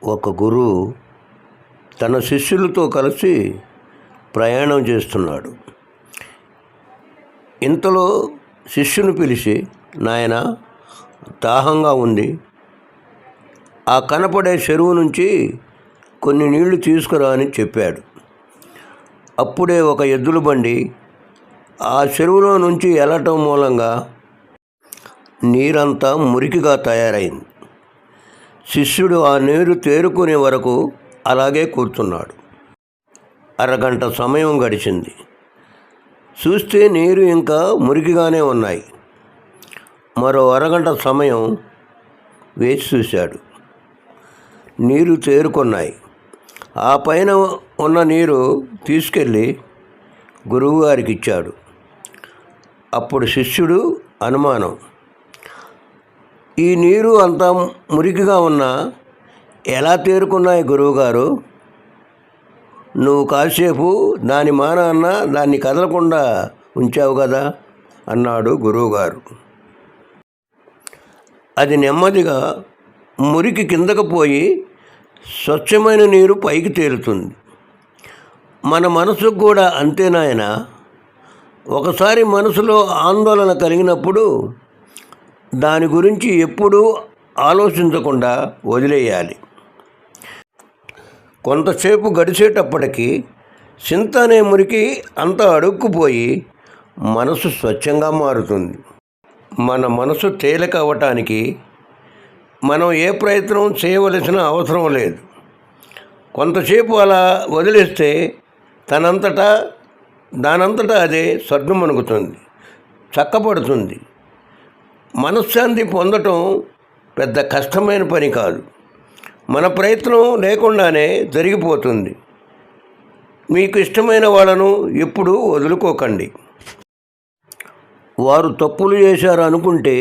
ఒక గురువు తన శిష్యులతో కలిసి ప్రయాణం చేస్తున్నాడు. ఇంతలో శిష్యుని పిలిచి, నాయన, దాహంగా ఉంది, ఆ కనపడే చెరువు నుంచి కొన్ని నీళ్లు తీసుకురా అని చెప్పాడు. అప్పుడే ఒక ఎద్దుల బండి ఆ చెరువులో నుంచి వెళ్ళటం మూలంగా నీరంతా మురికిగా తయారైంది. శిష్యుడు ఆ నీరు తేరుకునే వరకు అలాగే కూర్చున్నాడు. అరగంట సమయం గడిచింది. చూస్తే నీరు ఇంకా మురికిగానే ఉన్నాయి. మరో అరగంట సమయం వేచి చూశాడు. నీరు తేరుకున్నాయి. ఆ పైన ఉన్న నీరు తీసుకెళ్ళి గురువుగారికి ఇచ్చాడు. అప్పుడు శిష్యుడు అనుమానం, ఈ నీరు అంతా మురికిగా ఉన్నా ఎలా తేరుకున్నాయి గురువుగారు? నువ్వు కాసేపు దాని మానాన్న దాన్ని కదలకుండా ఉంచావు కదా అన్నాడు గురువుగారు. అది నెమ్మదిగా మురికి కిందకు పోయి స్వచ్ఛమైన నీరు పైకి తేలుతుంది. మన మనసుకు కూడా అంతేనాయన. ఒకసారి మనసులో ఆందోళన కలిగినప్పుడు దాని గురించి ఎప్పుడూ ఆలోచించకుండా వదిలేయాలి. కొంతసేపు గడిచేటప్పటికి చింత అనే మురికి అంతా అడుక్కుపోయి మనసు స్వచ్ఛంగా మారుతుంది. మన మనసు తేలిక అవ్వటానికి మనం ఏ ప్రయత్నం చేయవలసిన అవసరం లేదు. కొంతసేపు అలా వదిలేస్తే దానంతటా అదే సద్దుమణుగుతుంది, చక్కపడుతుంది. మనశ్శాంతి పొందటం పెద్ద కష్టమైన పని కాదు. మన ప్రయత్నం లేకుండానే జరిగిపోతుంది. మీకు ఇష్టమైన వాళ్ళను ఎప్పుడూ వదులుకోకండి. వారు తప్పులు చేశారు అనుకుంటే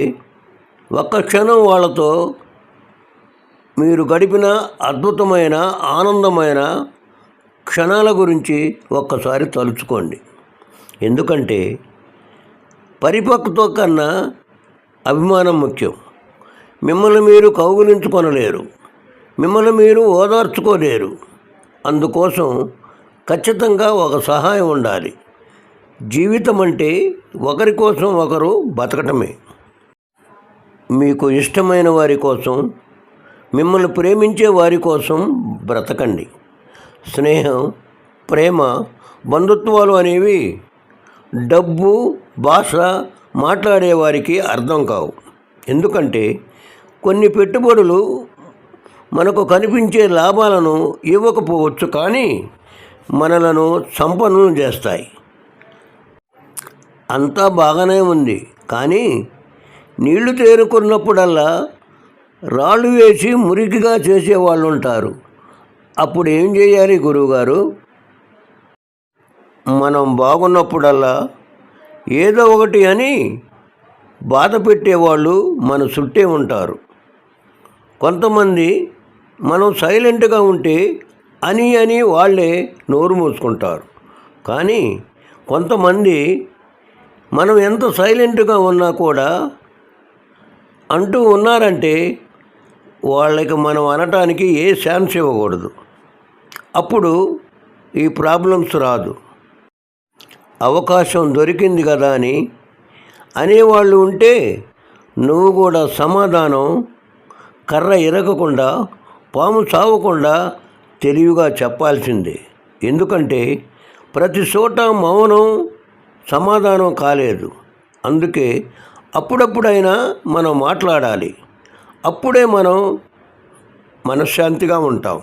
ఒక్క క్షణం వాళ్ళతో మీరు గడిపిన అద్భుతమైన ఆనందమైన క్షణాల గురించి ఒక్కసారి తలుచుకోండి. ఎందుకంటే పరిపక్వత కన్నా అభిమానం ముఖ్యం. మిమ్మల్ని మీరు కౌగిలించుకొనలేరు, మిమ్మల్ని మీరు ఓదార్చుకోలేరు. అందుకోసం ఖచ్చితంగా ఒక సహాయం ఉండాలి. జీవితం అంటే ఒకరి కోసం ఒకరు బతకటమే. మీకు ఇష్టమైన వారి కోసం, మిమ్మల్ని ప్రేమించే వారి కోసం బ్రతకండి. స్నేహం, ప్రేమ, బంధుత్వాలు అనేవి డబ్బు, భాష మాట్లాడేవారికి అర్థం కావు. ఎందుకంటే కొన్ని పెట్టుబడులు మనకు కనిపించే లాభాలను ఇవ్వకపోవచ్చు, కానీ మనలను సంపన్నులను చేస్తాయి. అంతా బాగానే ఉంది, కానీ నీళ్లు తేరుకున్నప్పుడల్లా రాళ్ళు వేసి మురికిగా చేసేవాళ్ళు ఉంటారు. అప్పుడు ఏం చేయాలి గురువుగారు? మనం బాగున్నప్పుడల్లా ఏదో ఒకటి అని బాధ పెట్టేవాళ్ళు మన చుట్టే ఉంటారు. కొంతమంది మనం సైలెంట్గా ఉంటే అని వాళ్ళే నోరు మూసుకుంటారు. కానీ కొంతమంది మనం ఎంత సైలెంట్గా ఉన్నా కూడా అంటూ ఉన్నారంటే వాళ్ళకి మనం అనటానికి ఏ ఛాన్స్ ఇవ్వకూడదు. అప్పుడు ఈ ప్రాబ్లమ్స్ రాదు. అవకాశం దొరికింది కదా అని అనేవాళ్ళు ఉంటే నువ్వు కూడా సమాధానం కర్ర ఇరగకుండా, పాము చావకుండా తెలివిగా చెప్పాల్సిందే. ఎందుకంటే ప్రతి చోట మౌనం సమాధానం కాలేదు. అందుకే అప్పుడప్పుడైనా మనం మాట్లాడాలి. అప్పుడే మనం మనశ్శాంతిగా ఉంటాం.